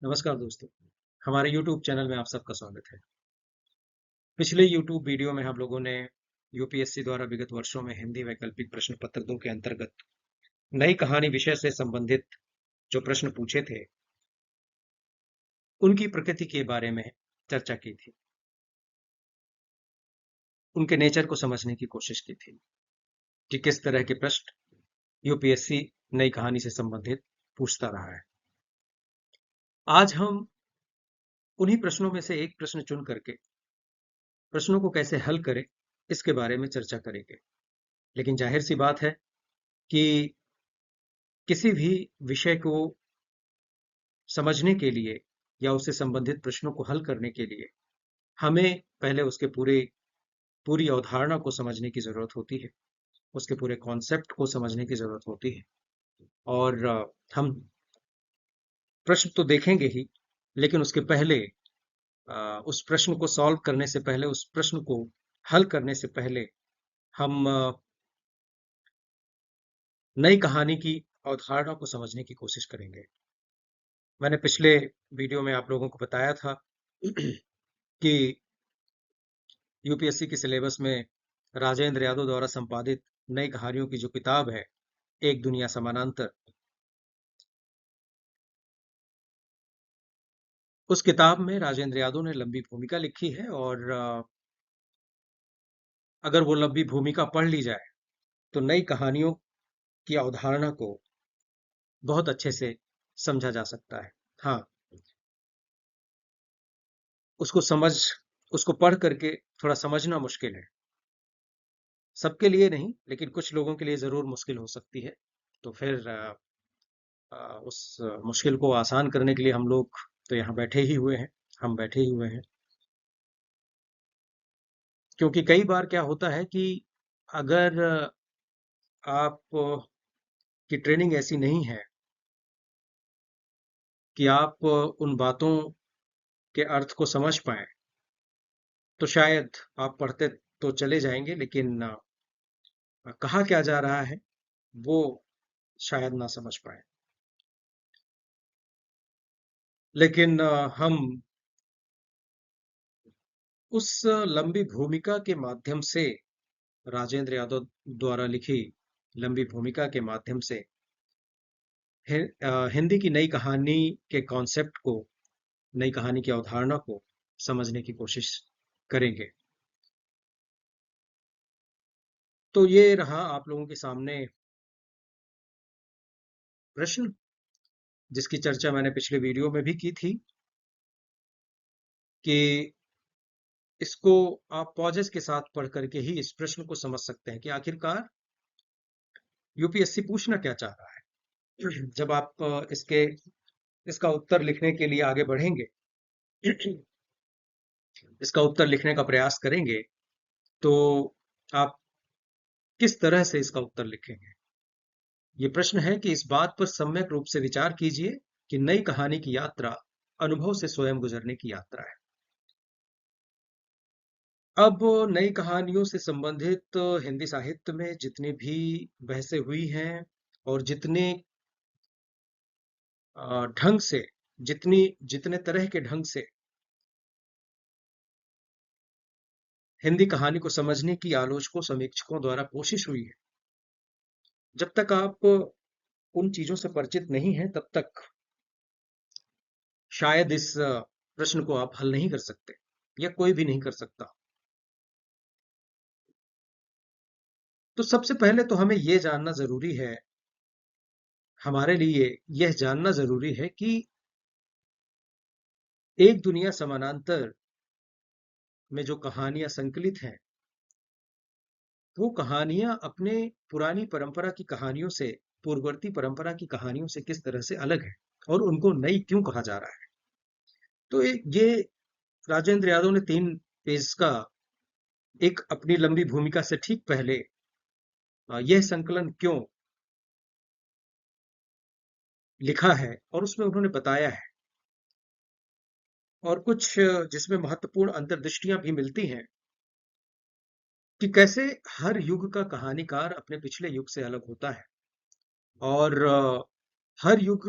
नमस्कार दोस्तों। हमारे YouTube चैनल में आप सबका स्वागत है। पिछले YouTube वीडियो में हम लोगों ने यूपीएससी द्वारा विगत वर्षों में हिंदी वैकल्पिक प्रश्न पत्रों के अंतर्गत नई कहानी विषय से संबंधित जो प्रश्न पूछे थे, उनकी प्रकृति के बारे में चर्चा की थी। उनके नेचर को समझने की कोशिश की थी कि किस तरह के प्रश्न यूपीएससी नई कहानी से संबंधित पूछता रहा है। आज हम उन्हीं प्रश्नों में से एक प्रश्न चुन करके प्रश्नों को कैसे हल करें, इसके बारे में चर्चा करेंगे। लेकिन जाहिर सी बात है कि किसी भी विषय को समझने के लिए या उससे संबंधित प्रश्नों को हल करने के लिए हमें पहले उसके पूरी अवधारणा को समझने की जरूरत होती है, उसके पूरे कॉन्सेप्ट को समझने की जरूरत होती है। और हम प्रश्न तो देखेंगे ही, लेकिन उसके पहले उस प्रश्न को सॉल्व करने से पहले, उस प्रश्न को हल करने से पहले हम नई कहानी की अवधारणा को समझने की कोशिश करेंगे। मैंने पिछले वीडियो में आप लोगों को बताया था कि यूपीएससी के सिलेबस में राजेंद्र यादव द्वारा संपादित नई कहानियों की जो किताब है, एक दुनिया समानांतर, उस किताब में राजेंद्र यादव ने लंबी भूमिका लिखी है। और अगर वो लंबी भूमिका पढ़ ली जाए तो नई कहानियों की अवधारणा को बहुत अच्छे से समझा जा सकता है। हाँ, उसको समझ उसको पढ़ करके थोड़ा समझना मुश्किल है, सबके लिए नहीं, लेकिन कुछ लोगों के लिए जरूर मुश्किल हो सकती है। तो फिर उस मुश्किल को आसान करने के लिए हम लोग तो यहाँ बैठे ही हुए हैं, हम बैठे ही हुए हैं। क्योंकि कई बार क्या होता है कि अगर आप की ट्रेनिंग ऐसी नहीं है कि आप उन बातों के अर्थ को समझ पाएं, तो शायद आप पढ़ते तो चले जाएंगे, लेकिन कहा क्या जा रहा है वो शायद ना समझ पाए। लेकिन हम उस लंबी भूमिका के माध्यम से, राजेंद्र यादव द्वारा लिखी लंबी भूमिका के माध्यम से हिंदी की नई कहानी के कॉन्सेप्ट को, नई कहानी की अवधारणा को समझने की कोशिश करेंगे। तो ये रहा आप लोगों के सामने प्रश्न, जिसकी चर्चा मैंने पिछले वीडियो में भी की थी कि इसको आप पॉजेस के साथ पढ़ करके ही इस प्रश्न को समझ सकते हैं कि आखिरकार यूपीएससी पूछना क्या चाह रहा है। जब आप इसका उत्तर लिखने के लिए आगे बढ़ेंगे, इसका उत्तर लिखने का प्रयास करेंगे, तो आप किस तरह से इसका उत्तर लिखेंगे? ये प्रश्न है कि इस बात पर सम्यक रूप से विचार कीजिए कि नई कहानी की यात्रा अनुभव से स्वयं गुजरने की यात्रा है। अब नई कहानियों से संबंधित हिंदी साहित्य में जितनी भी बहसें हुई हैं और जितने ढंग से, जितने तरह के ढंग से हिंदी कहानी को समझने की आलोचकों, समीक्षकों द्वारा कोशिश हुई है, जब तक आप उन चीजों से परिचित नहीं हैं, तब तक शायद इस प्रश्न को आप हल नहीं कर सकते, या कोई भी नहीं कर सकता। तो सबसे पहले तो हमें यह जानना जरूरी है, हमारे लिए यह जानना जरूरी है कि एक दुनिया समानांतर में जो कहानियां संकलित हैं, वो कहानियां अपने पुरानी परंपरा की कहानियों से, पूर्ववर्ती परंपरा की कहानियों से किस तरह से अलग है और उनको नई क्यों कहा जा रहा है। तो ये राजेंद्र यादव ने 3 पेज का एक अपनी लंबी भूमिका से ठीक पहले यह संकलन क्यों लिखा है और उसमें उन्होंने बताया है, और कुछ जिसमें महत्वपूर्ण अंतर्दृष्टियां भी मिलती हैं कि कैसे हर युग का कहानीकार अपने पिछले युग से अलग होता है। और हर युग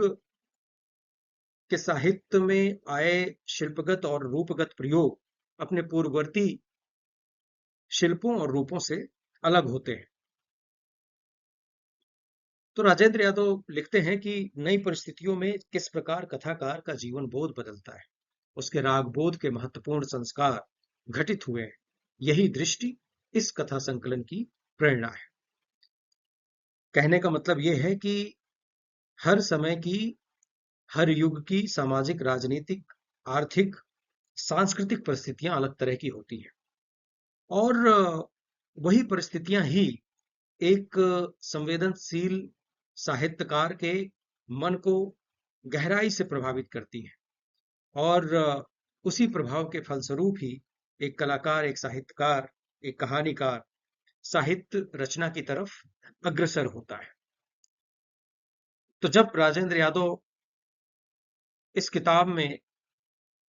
के साहित्य में आए शिल्पगत और रूपगत प्रयोग अपने पूर्ववर्ती शिल्पों और रूपों से अलग होते हैं। तो राजेंद्र यादव लिखते हैं कि नई परिस्थितियों में किस प्रकार कथाकार का जीवन बोध बदलता है, उसके राग बोध के महत्वपूर्ण संस्कार घटित हुए हैं। यही दृष्टि इस कथा संकलन की प्रेरणा है। कहने का मतलब यह है कि हर समय की, हर युग की सामाजिक, राजनीतिक, आर्थिक, सांस्कृतिक परिस्थितियां अलग तरह की होती हैं, और वही परिस्थितियां ही एक संवेदनशील साहित्यकार के मन को गहराई से प्रभावित करती है, और उसी प्रभाव के फलस्वरूप ही एक कलाकार, एक साहित्यकार, एक कहानीकार साहित्य रचना की तरफ अग्रसर होता है। तो जब राजेंद्र यादव इस किताब में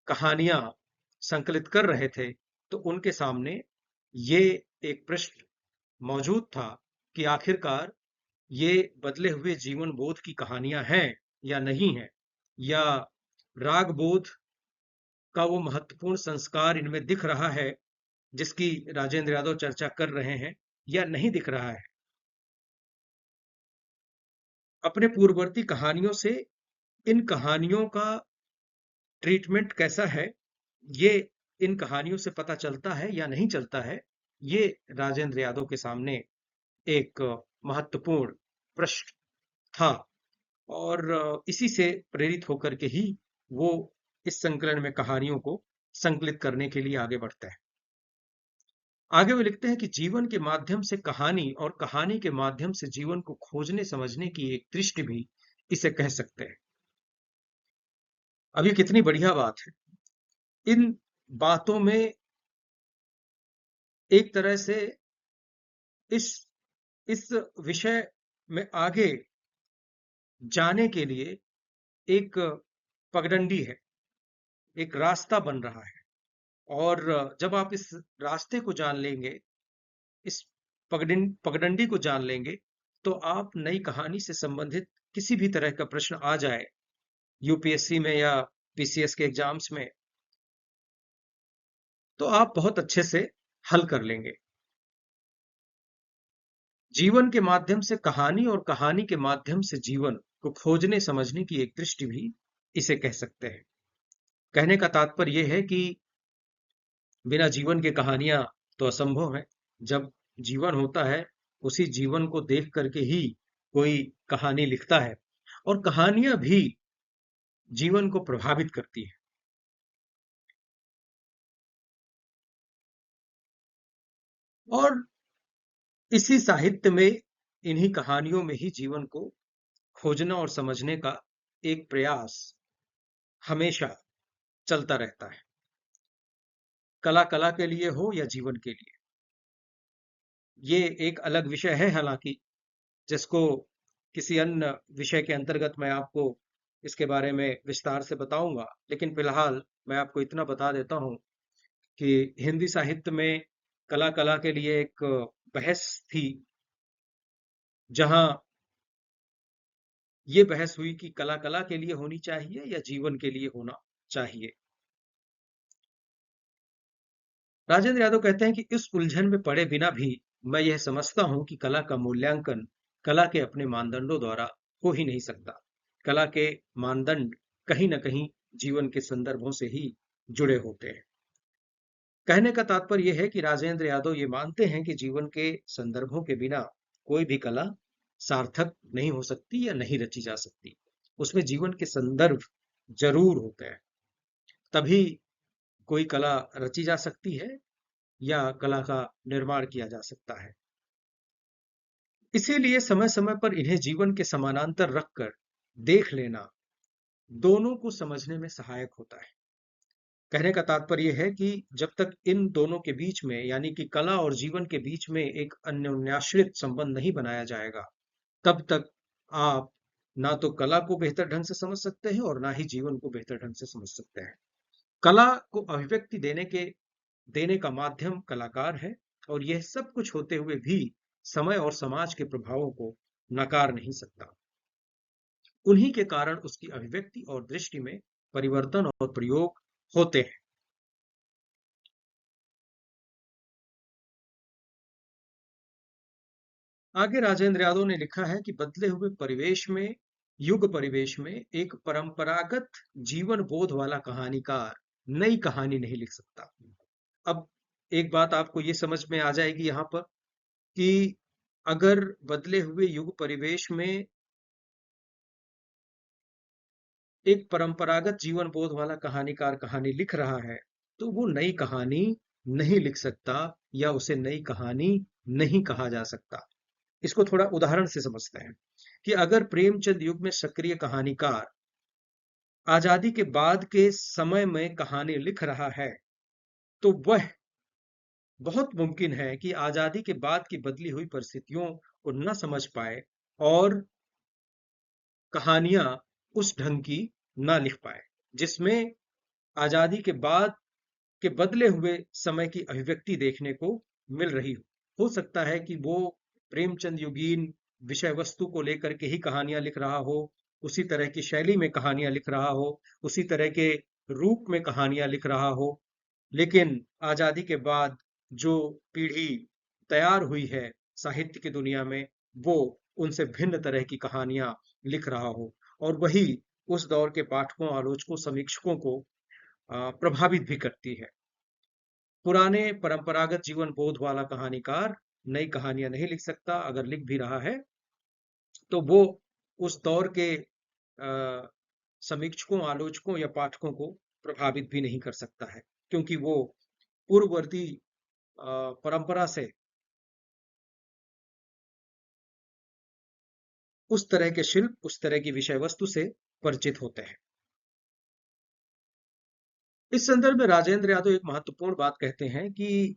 कहानियां संकलित कर रहे थे, तो उनके सामने ये एक प्रश्न मौजूद था कि आखिरकार ये बदले हुए जीवन बोध की कहानियां हैं या नहीं हैं, या राग बोध का वो महत्वपूर्ण संस्कार इनमें दिख रहा है जिसकी राजेंद्र यादव चर्चा कर रहे हैं, या नहीं दिख रहा है। अपने पूर्ववर्ती कहानियों से इन कहानियों का ट्रीटमेंट कैसा है, ये इन कहानियों से पता चलता है या नहीं चलता है, ये राजेंद्र यादव के सामने एक महत्वपूर्ण प्रश्न था, और इसी से प्रेरित होकर के ही वो इस संकलन में कहानियों को संकलित करने के लिए आगे बढ़ता है। आगे वो लिखते हैं कि जीवन के माध्यम से कहानी और कहानी के माध्यम से जीवन को खोजने समझने की एक दृष्टि भी इसे कह सकते हैं। अब ये कितनी बढ़िया बात है। इन बातों में एक तरह से इस इस विषय में आगे जाने के लिए एक पगडंडी है, एक रास्ता बन रहा है, और जब आप इस रास्ते को जान लेंगे, इस पगडंडी को जान लेंगे, तो आप नई कहानी से संबंधित किसी भी तरह का प्रश्न आ जाए यूपीएससी में या पीसीएस के एग्जाम्स में, तो आप बहुत अच्छे से हल कर लेंगे। जीवन के माध्यम से कहानी और कहानी के माध्यम से जीवन को खोजने समझने की एक दृष्टि भी इसे कह सकते हैं। कहने का तात्पर्य यह है कि बिना जीवन के कहानियां तो असंभव है। जब जीवन होता है, उसी जीवन को देख करके ही कोई कहानी लिखता है, और कहानियां भी जीवन को प्रभावित करती है। और इसी साहित्य में, इन्हीं कहानियों में ही जीवन को खोजना और समझने का एक प्रयास हमेशा चलता रहता है, कला कला के लिए हो या जीवन के लिए। ये एक अलग विषय है हालांकि, जिसको किसी अन्य विषय के अंतर्गत मैं आपको इसके बारे में विस्तार से बताऊंगा, लेकिन फिलहाल मैं आपको इतना बता देता हूं कि हिंदी साहित्य में कला कला के लिए एक बहस थी, जहां ये बहस हुई कि कला कला के लिए होनी चाहिए या जीवन के लिए होना चाहिए। राजेंद्र यादव कहते हैं कि इस उलझन में पड़े बिना भी मैं यह समझता हूं कि कला का मूल्यांकन कला के अपने मानदंडों द्वारा हो ही नहीं सकता। कला के मानदंड कहीं न कहीं जीवन के संदर्भों से ही जुड़े होते हैं। कहने का तात्पर्य यह है कि राजेंद्र यादव ये मानते हैं कि जीवन के संदर्भों के बिना कोई भी कला सार्थक नहीं हो सकती या नहीं रची जा सकती। उसमें जीवन के संदर्भ जरूर होते हैं, तभी कोई कला रची जा सकती है या कला का निर्माण किया जा सकता है। इसीलिए समय समय पर इन्हें जीवन के समानांतर रखकर देख लेना दोनों को समझने में सहायक होता है। कहने का तात्पर्य है कि जब तक इन दोनों के बीच में, यानी कि कला और जीवन के बीच में एक अन्योन्याश्रित संबंध नहीं बनाया जाएगा, तब तक आप ना तो कला को बेहतर ढंग से समझ सकते हैं और ना ही जीवन को बेहतर ढंग से समझ सकते हैं। कला को अभिव्यक्ति देने का माध्यम कलाकार है, और यह सब कुछ होते हुए भी समय और समाज के प्रभावों को नकार नहीं सकता। उन्हीं के कारण उसकी अभिव्यक्ति और दृष्टि में परिवर्तन और प्रयोग होते हैं। आगे राजेंद्र यादव ने लिखा है कि बदले हुए परिवेश में, युग परिवेश में, एक परंपरागत जीवन बोध वाला कहानीकार नई कहानी नहीं लिख सकता। अब एक बात आपको ये समझ में आ जाएगी यहाँ पर कि अगर बदले हुए युग परिवेश में एक परंपरागत जीवन बोध वाला कहानीकार कहानी लिख रहा है, तो वो नई कहानी नहीं लिख सकता, या उसे नई कहानी नहीं कहा जा सकता। इसको थोड़ा उदाहरण से समझते हैं कि अगर प्रेमचंद युग में सक्रिय कहानीकार आजादी के बाद के समय में कहानी लिख रहा है, तो वह बहुत मुमकिन है कि आजादी के बाद की बदली हुई परिस्थितियों को न समझ पाए और कहानियां उस ढंग की ना लिख पाए जिसमें आजादी के बाद के बदले हुए समय की अभिव्यक्ति देखने को मिल रही हो सकता है कि वो प्रेमचंद युगीन विषय वस्तु को लेकर के ही कहानियां लिख रहा हो, उसी तरह की शैली में कहानियां लिख रहा हो, उसी तरह के रूप में कहानियां लिख रहा हो, लेकिन आजादी के बाद जो पीढ़ी तैयार हुई है साहित्य की दुनिया में, वो उनसे भिन्न तरह की कहानियां लिख रहा हो, और वही उस दौर के पाठकों, आलोचकों, समीक्षकों को प्रभावित भी करती है। पुराने परंपरागत जीवन बोध वाला कहानीकार नई कहानियां नहीं लिख सकता। अगर लिख भी रहा है तो वो उस दौर के समीक्षकों, आलोचकों या पाठकों को प्रभावित भी नहीं कर सकता है, क्योंकि वो पूर्ववर्ती परंपरा से उस तरह के शिल्प, उस तरह की विषय वस्तु से परिचित होते हैं। इस संदर्भ में राजेंद्र यादव एक महत्वपूर्ण बात कहते हैं कि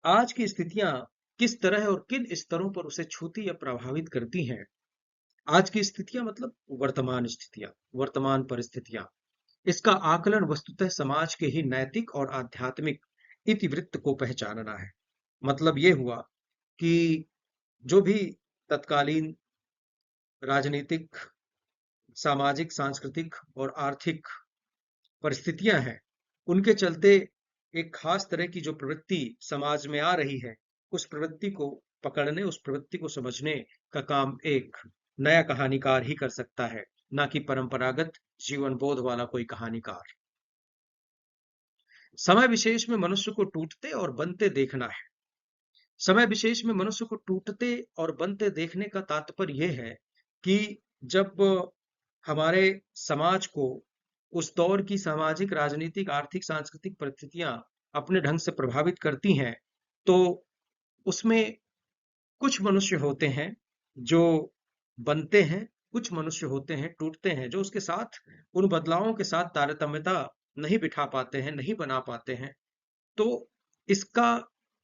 आज की स्थितियां किस तरह और किन स्तरों पर उसे छूती या प्रभावित करती हैं। आज की स्थितियां मतलब वर्तमान स्थितियां, वर्तमान परिस्थितियां। इसका आकलन वस्तुतः समाज के ही नैतिक और आध्यात्मिक इतिवृत्त को पहचानना है। मतलब ये हुआ कि जो भी तत्कालीन राजनीतिक, सामाजिक, सांस्कृतिक और आर्थिक परिस्थितियां हैं, उनके चलते एक खास तरह की जो प्रवृत्ति समाज में आ रही है, उस प्रवृत्ति को पकड़ने, उस प्रवृत्ति को समझने का काम एक नया कहानीकार ही कर सकता है, ना कि परंपरागत जीवन बोध वाला कोई कहानीकार। समय विशेष में मनुष्य को टूटते और बनते देखना है। समय विशेष में मनुष्य को टूटते और बनते देखने का तात्पर्य यह है कि जब हमारे समाज को उस दौर की सामाजिक, राजनीतिक, आर्थिक, सांस्कृतिक परिस्थितियां अपने ढंग से प्रभावित करती हैं, तो उसमें कुछ मनुष्य होते हैं जो बनते हैं, कुछ मनुष्य होते हैं, टूटते हैं, जो उसके साथ, उन बदलावों के साथ तारतम्यता नहीं बिठा पाते हैं, नहीं बना पाते हैं। तो इसका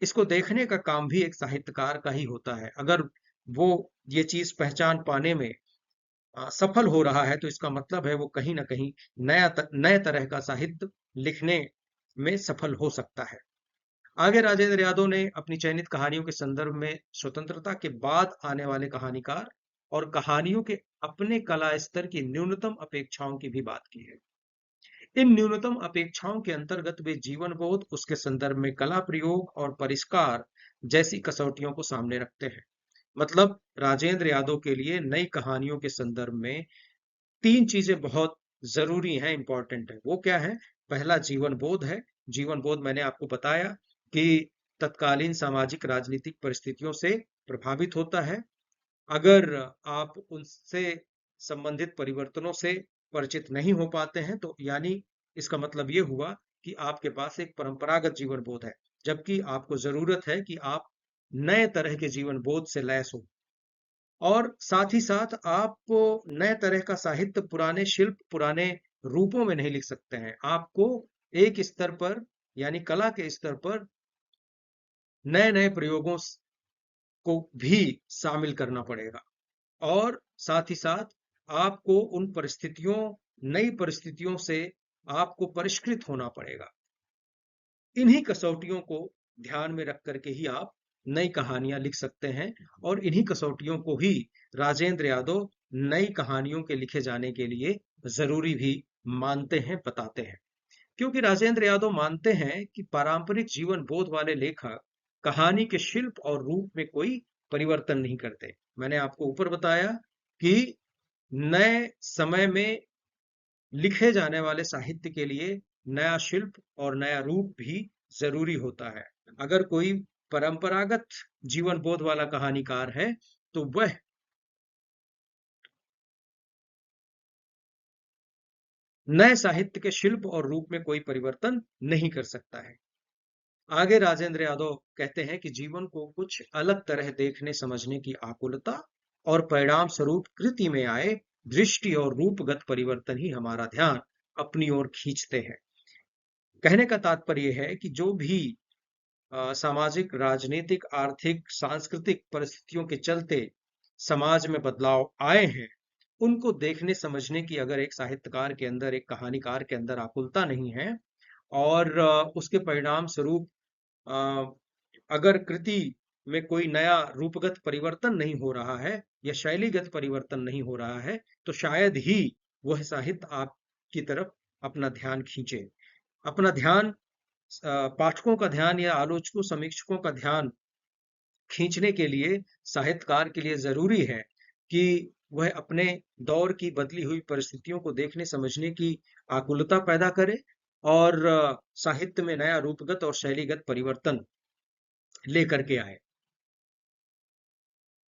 इसको देखने का काम भी एक साहित्यकार का ही होता है। अगर वो ये चीज पहचान पाने में सफल हो रहा है, तो इसका मतलब है वो कहीं ना कहीं नए तरह का साहित्य लिखने में सफल हो सकता है। आगे राजेंद्र यादव ने अपनी चयनित कहानियों के संदर्भ में स्वतंत्रता के बाद आने वाले कहानीकार और कहानियों के अपने कला स्तर की न्यूनतम अपेक्षाओं की भी बात की है। इन न्यूनतम अपेक्षाओं के अंतर्गत वे जीवन बोध, उसके संदर्भ में कला प्रयोग और परिष्कार जैसी कसौटियों को सामने रखते हैं। मतलब राजेंद्र यादव के लिए नई कहानियों के संदर्भ में तीन चीजें बहुत जरूरी हैं, इंपॉर्टेंट है। वो क्या है? पहला जीवन बोध है। जीवन बोध मैंने आपको बताया कि तत्कालीन सामाजिक, राजनीतिक परिस्थितियों से प्रभावित होता है। अगर आप उनसे संबंधित परिवर्तनों से परिचित नहीं हो पाते हैं, तो यानी इसका मतलब ये हुआ कि आपके पास एक परंपरागत जीवन बोध है, जबकि आपको जरूरत है कि आप नए तरह के जीवन बोध से लैस हो, और साथ ही साथ आप नए तरह का साहित्य, पुराने शिल्प, पुराने रूपों में नहीं लिख सकते हैं। आपको एक स्तर पर, यानी कला के स्तर पर, नए नए प्रयोगों को भी शामिल करना पड़ेगा, और साथ ही साथ आपको उन परिस्थितियों, नई परिस्थितियों से आपको परिष्कृत होना पड़ेगा। इन्हीं कसौटियों को ध्यान में रख करके ही आप नई कहानियां लिख सकते हैं, और इन्हीं कसौटियों को ही राजेंद्र यादव नई कहानियों के लिखे जाने के लिए जरूरी भी मानते हैं, बताते हैं। क्योंकि राजेंद्र यादव मानते हैं कि पारंपरिक जीवन बोध वाले लेखक कहानी के शिल्प और रूप में कोई परिवर्तन नहीं करते। मैंने आपको ऊपर बताया कि नए समय में लिखे जाने वाले साहित्य के लिए नया शिल्प और नया रूप भी जरूरी होता है। अगर कोई परंपरागत जीवन बोध वाला कहानीकार है तो वह नए साहित्य के शिल्प और रूप में कोई परिवर्तन नहीं कर सकता है। आगे राजेंद्र यादव कहते हैं कि जीवन को कुछ अलग तरह देखने समझने की आकुलता और परिणाम स्वरूप कृति में आए दृष्टि और रूपगत परिवर्तन ही हमारा ध्यान अपनी ओर खींचते हैं। कहने का तात्पर्य है कि जो भी सामाजिक, राजनीतिक, आर्थिक, सांस्कृतिक परिस्थितियों के चलते समाज में बदलाव आए हैं, उनको देखने समझने की अगर एक साहित्यकार के अंदर, एक कहानीकार के अंदर आकुलता नहीं है और उसके परिणाम स्वरूप अगर कृति में कोई नया रूपगत परिवर्तन नहीं हो रहा है या शैलीगत परिवर्तन नहीं हो रहा है, तो शायद ही वह साहित्य आपकी तरफ अपना ध्यान खींचे। अपना ध्यान, पाठकों का ध्यान या आलोचकों, समीक्षकों का ध्यान खींचने के लिए साहित्यकार के लिए जरूरी है कि वह अपने दौर की बदली हुई परिस्थितियों को देखने समझने की आकुलता पैदा करे और साहित्य में नया रूपगत और शैलीगत परिवर्तन लेकर के आए।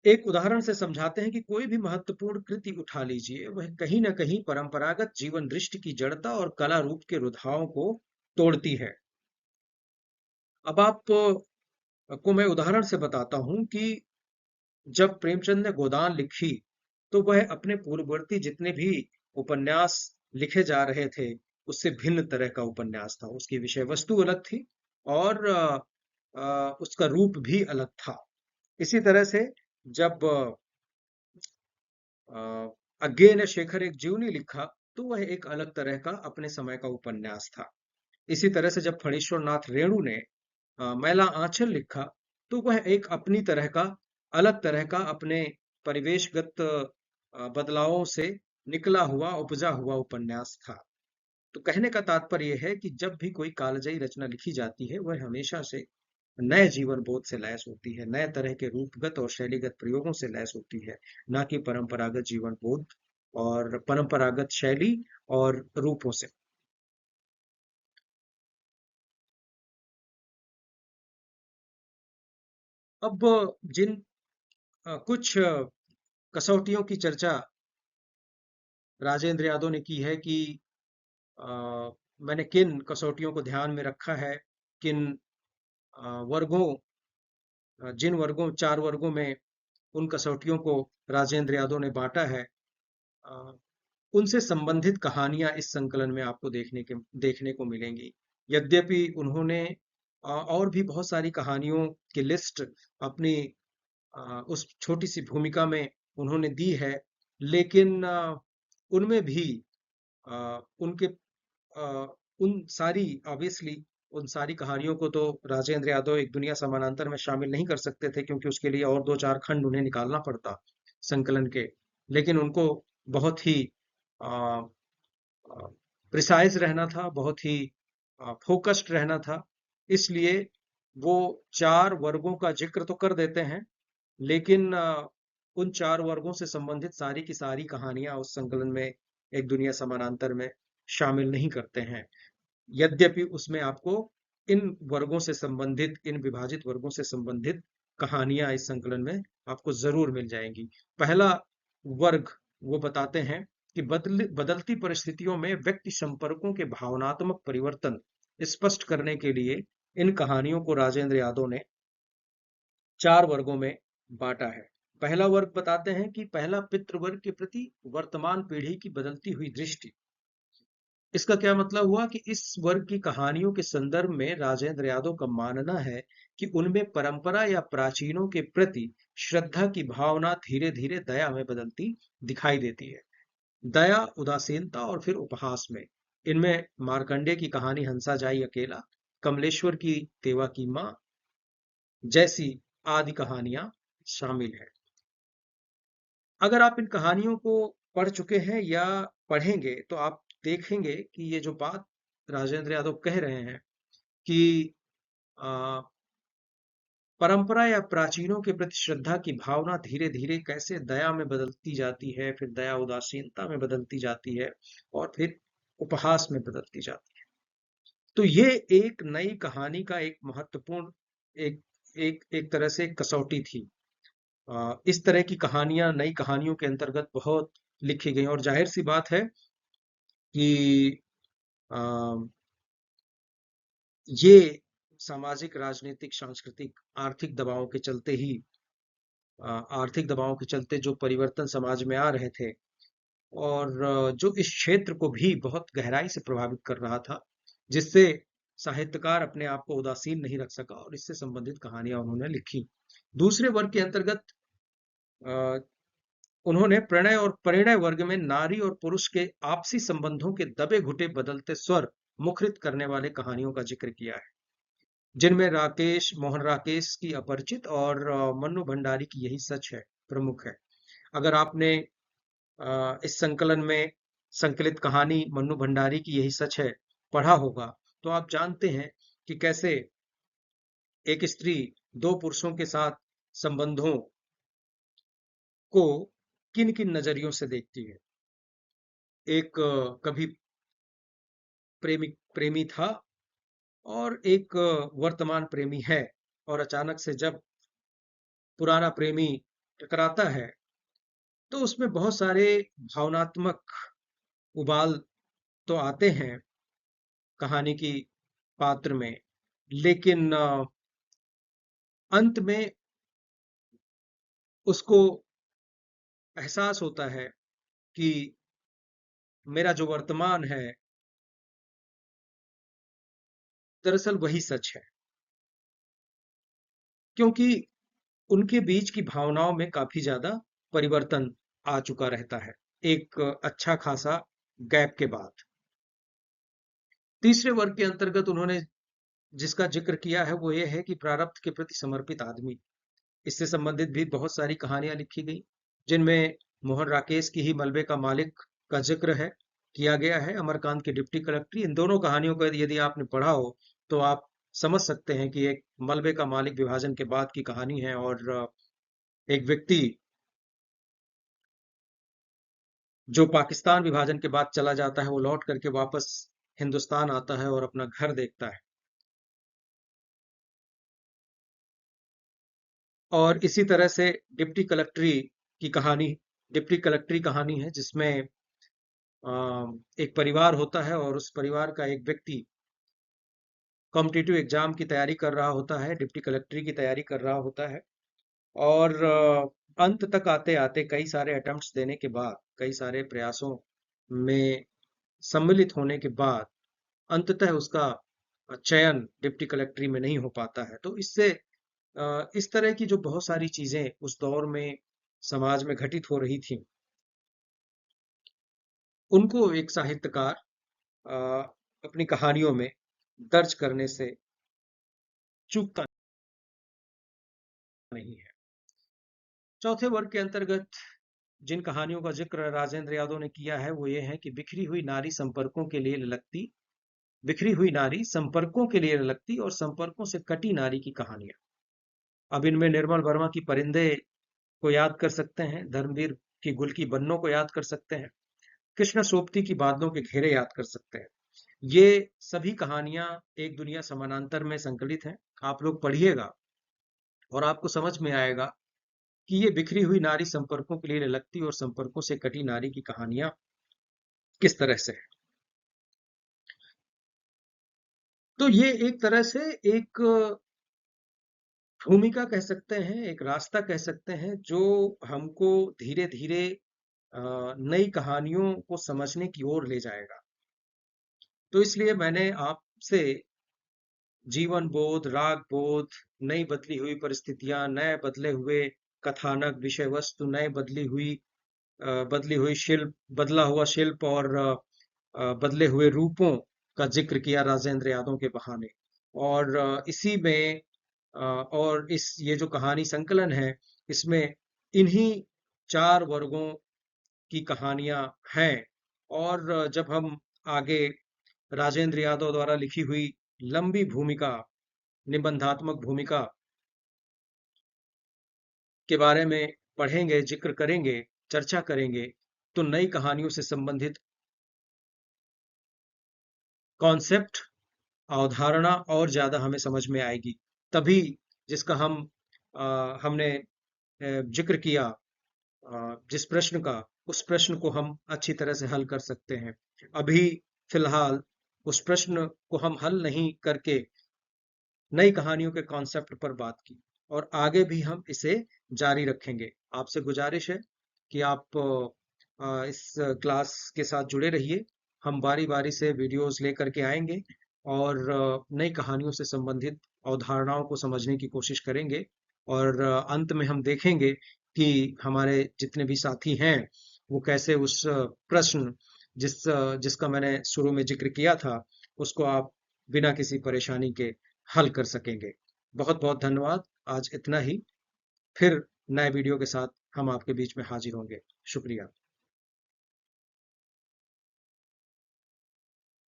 एक उदाहरण से समझाते हैं कि कोई भी महत्वपूर्ण कृति उठा लीजिए, वह कहीं न कहीं परंपरागत जीवन दृष्टि की जड़ता और कला रूप के रुझानों को तोड़ती है। अब आप को मैं उदाहरण से बताता हूं कि जब प्रेमचंद ने गोदान लिखी, तो वह अपने पूर्ववर्ती जितने भी उपन्यास लिखे जा रहे थे, उससे भिन्न तरह का उपन्यास था। उसकी विषय वस्तु अलग थी और उसका रूप भी अलग था। इसी तरह से जब अज्ञे ने शेखर एक जीवनी लिखा, तो वह एक अलग तरह का अपने समय का उपन्यास था। इसी तरह से जब फणीश्वर नाथ रेणु ने मैला आंचल लिखा, तो वह एक अपनी तरह का, अलग तरह का, अपने परिवेशगत बदलावों से निकला हुआ, उपजा हुआ उपन्यास था। तो कहने का तात्पर्य है कि जब भी कोई कालजयी रचना लिखी जाती है, वह हमेशा से नए जीवन बोध से लैस होती है, नए तरह के रूपगत और शैलीगत प्रयोगों से लैस होती है, ना कि परंपरागत जीवन बोध और परंपरागत शैली और रूपों से। अब जिन कुछ कसौटियों की चर्चा राजेंद्र यादव ने की है कि अ, मैंने किन कसौटियों को ध्यान में रखा है, किन वर्गों, जिन वर्गों, चार वर्गों में उन कसौटियों को राजेंद्र यादव ने बांटा है, अ, उनसे संबंधित कहानियां इस संकलन में आपको देखने को मिलेंगी। यद्यपि उन्होंने और भी बहुत सारी कहानियों की लिस्ट अपनी उस छोटी सी भूमिका में उन्होंने दी है, लेकिन उनमें भी उनके उन सारी ऑब्वियसली उन सारी कहानियों को तो राजेंद्र यादव एक दुनिया समानांतर में शामिल नहीं कर सकते थे, क्योंकि उसके लिए और दो चार खंड उन्हें निकालना पड़ता संकलन के। लेकिन उनको बहुत ही प्रिसाइज रहना था, बहुत ही फोकस्ड रहना था। इसलिए वो चार वर्गों का जिक्र तो कर देते हैं, लेकिन उन चार वर्गों से संबंधित सारी की सारी कहानियां उस संकलन में एक दुनिया समानांतर में शामिल नहीं करते हैं। यद्यपि उसमें आपको इन वर्गों से संबंधित, इन विभाजित वर्गों से संबंधित कहानियां इस संकलन में आपको जरूर मिल जाएंगी। पहला वर्ग वो बताते हैं कि बदलती परिस्थितियों में व्यक्ति संपर्कों के भावनात्मक परिवर्तन स्पष्ट करने के लिए इन कहानियों को राजेंद्र यादव ने चार वर्गों में बांटा है। पहला वर्ग बताते हैं कि पहला पितृवर्ग के प्रति वर्तमान पीढ़ी की बदलती हुई दृष्टि। इसका क्या मतलब हुआ कि इस वर्ग की कहानियों के संदर्भ में राजेंद्र यादव का मानना है कि उनमें परंपरा या प्राचीनों के प्रति श्रद्धा की भावना धीरे धीरे दया में बदलती दिखाई देती है। दया, उदासीनता और फिर उपहास में। इनमें मार्कंडे की कहानी हंसा जाई अकेला, कमलेश्वर की तेवा की माँ जैसी आदि कहानियां शामिल है। अगर आप इन कहानियों को पढ़ चुके हैं या पढ़ेंगे तो आप देखेंगे कि ये जो बात राजेंद्र यादव कह रहे हैं कि आ, परंपरा या प्राचीनों के प्रति श्रद्धा की भावना धीरे धीरे कैसे दया में बदलती जाती है, फिर दया उदासीनता में बदलती जाती है और फिर उपहास में बदलती जाती है। तो ये एक नई कहानी का एक महत्वपूर्ण एक एक एक तरह से कसौटी थी। इस तरह की कहानियां नई कहानियों के अंतर्गत बहुत लिखी गई और जाहिर सी बात है कि अ, ये सामाजिक, राजनीतिक, सांस्कृतिक, आर्थिक दबावों के चलते ही आर्थिक दबावों के चलते जो परिवर्तन समाज में आ रहे थे और जो इस क्षेत्र को भी बहुत गहराई से प्रभावित कर रहा था, जिससे साहित्यकार अपने आप को उदासीन नहीं रख सका और इससे संबंधित कहानियां उन्होंने लिखी। दूसरे वर्ग के अंतर्गत अ, उन्होंने प्रणय और परिणय वर्ग में नारी और पुरुष के आपसी संबंधों के दबे घुटे बदलते स्वर मुखरित करने वाले कहानियों का जिक्र किया है, जिनमें राकेश मोहन राकेश की अपरिचित और मन्नू भंडारी की यही सच है प्रमुख है। अगर आपने इस संकलन में संकलित कहानी मन्नू भंडारी की यही सच है पढ़ा होगा तो आप जानते हैं कि कैसे एक स्त्री दो पुरुषों के साथ संबंधों को किन किन नजरियों से देखती है। एक कभी प्रेमी प्रेमी था और एक वर्तमान प्रेमी है और अचानक से जब पुराना प्रेमी टकराता है तो उसमें बहुत सारे भावनात्मक उबाल तो आते हैं कहानी की पात्र में, लेकिन अंत में उसको एहसास होता है कि मेरा जो वर्तमान है दरअसल वही सच है, क्योंकि उनके बीच की भावनाओं में काफी ज्यादा परिवर्तन आ चुका रहता है एक अच्छा खासा गैप के बाद। तीसरे वर्ग के अंतर्गत उन्होंने जिसका जिक्र किया है वो ये है कि प्रारब्ध के प्रति समर्पित आदमी। इससे संबंधित भी बहुत सारी कहानियां लिखी गई, जिनमें मोहन राकेश की ही मलबे का मालिक का जिक्र है किया गया है, अमरकांत की डिप्टी कलेक्ट्री। इन दोनों कहानियों को यदि आपने पढ़ा हो तो आप समझ सकते हैं कि एक मलबे का मालिक विभाजन के बाद की कहानी है और एक व्यक्ति जो पाकिस्तान विभाजन के बाद चला जाता है वो लौट करके वापस हिंदुस्तान आता है और अपना घर देखता है। और इसी तरह से डिप्टी कलेक्टरी की कहानी डिप्टी कलेक्टरी कहानी है, जिसमें एक परिवार होता है और उस परिवार का एक व्यक्ति कॉम्पिटिटिव एग्जाम की तैयारी कर रहा होता है, डिप्टी कलेक्टरी की तैयारी कर रहा होता है और अंत तक आते आते कई सारे अटेम्प्ट्स देने के बाद, कई सारे प्रयासों में सम्मिलित होने के बाद अंततः उसका चयन डिप्टी कलेक्टरी में नहीं हो पाता है। तो इससे इस तरह की जो बहुत सारी चीजें उस दौर में समाज में घटित हो रही थी, उनको एक साहित्यकार अ, अपनी कहानियों में दर्ज करने से चूकता नहीं है। चौथे वर्ग के अंतर्गत जिन कहानियों का जिक्र राजेंद्र यादव ने किया है वो ये है कि बिखरी हुई नारी संपर्कों के लिए ललकती और संपर्कों से कटी नारी की कहानियां। अब इनमें निर्मल वर्मा की परिंदे को याद कर सकते हैं, धर्मवीर की गुल की बन्नों को याद कर सकते हैं, कृष्ण सोबती की बादलों के घेरे याद कर सकते हैं। ये सभी कहानियां एक दुनिया समानांतर में संकलित हैं। आप लोग पढ़िएगा और आपको समझ में आएगा कि ये बिखरी हुई नारी संपर्कों के लिए लगती और संपर्कों से कटी नारी की कहानियां किस तरह से है। तो ये एक तरह से एक भूमिका कह सकते हैं, एक रास्ता कह सकते हैं जो हमको धीरे धीरे नई कहानियों को समझने की ओर ले जाएगा। तो इसलिए मैंने आपसे जीवन बोध, राग बोध, नई बदली हुई परिस्थितियां, नए बदले हुए कथानक, विषय वस्तु, नए बदली हुई शिल्प, बदला हुआ शिल्प और बदले हुए रूपों का जिक्र किया राजेंद्र यादव के बहाने। और इसी में और इस ये जो कहानी संकलन है इसमें इन्हीं 4 वर्गों की कहानियां हैं। और जब हम आगे राजेंद्र यादव द्वारा लिखी हुई लंबी भूमिका, निबंधात्मक भूमिका के बारे में पढ़ेंगे, जिक्र करेंगे, चर्चा करेंगे, तो नई कहानियों से संबंधित कॉन्सेप्ट, अवधारणा और ज्यादा हमें समझ में आएगी। तभी जिसका हमने जिक्र किया, जिस प्रश्न का, उस प्रश्न को हम अच्छी तरह से हल कर सकते हैं। अभी फिलहाल उस प्रश्न को हम हल नहीं करके नई कहानियों के कॉन्सेप्ट पर बात की, और आगे भी हम इसे जारी रखेंगे। आपसे गुजारिश है कि आप इस क्लास के साथ जुड़े रहिए। हम बारी बारी से वीडियोस लेकर के आएंगे और नई कहानियों से संबंधित अवधारणाओं को समझने की कोशिश करेंगे। और अंत में हम देखेंगे कि हमारे जितने भी साथी हैं वो कैसे उस प्रश्न जिसका मैंने शुरू में जिक्र किया था, उसको आप बिना किसी परेशानी के हल कर सकेंगे। बहुत बहुत धन्यवाद। आज इतना ही। फिर नए वीडियो के साथ हम आपके बीच में हाजिर होंगे। शुक्रिया।